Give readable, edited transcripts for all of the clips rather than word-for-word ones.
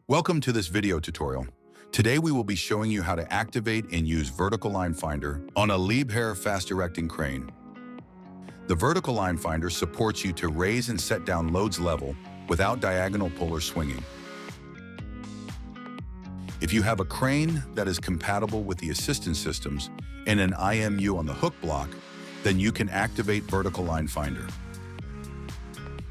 Welcome to this video tutorial. Today we will be showing you how to activate and use vertical line finder on a Liebherr fast-erecting crane. The vertical line finder supports you to raise and set down loads level without diagonal pull or swinging. If you have a crane that is compatible with the assistance systems and an IMU on the hook block, then you can activate vertical line finder.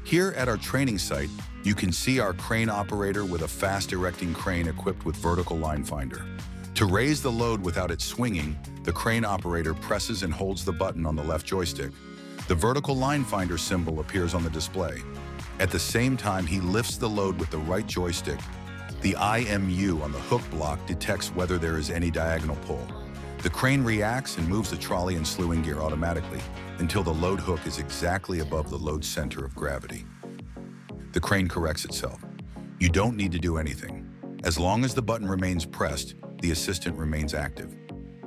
Here at our training site, you can see our crane operator with a fast-erecting crane equipped with vertical line finder. To raise the load without it swinging, the crane operator presses and holds the button on the left joystick. The vertical line finder symbol appears on the display. At the same time, he lifts the load with the right joystick. The IMU on the hook block detects whether there is any diagonal pull. The crane reacts and moves the trolley and slewing gear automatically until the load hook is exactly above the load center of gravity. The crane corrects itself. You don't need to do anything. As long as the button remains pressed, the assistant remains active.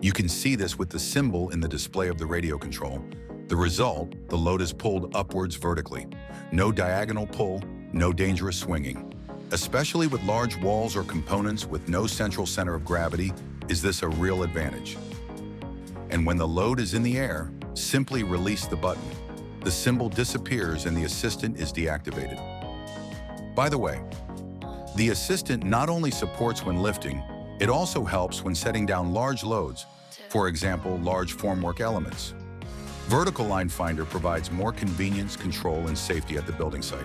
You can see this with the symbol in the display of the radio control. The result, the load is pulled upwards vertically. No diagonal pull, no dangerous swinging. Especially with large walls or components with no central center of gravity, is this a real advantage. And when the load is in the air, simply release the button. The symbol disappears and the assistant is deactivated. By the way, the assistant not only supports when lifting, it also helps when setting down large loads, for example, large formwork elements. Vertical line finder provides more convenience, control, and safety at the building site.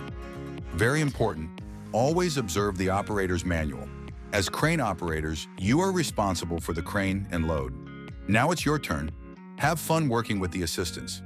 Very important, always observe the operator's manual. As crane operators, you are responsible for the crane and load. Now it's your turn. Have fun working with the assistants.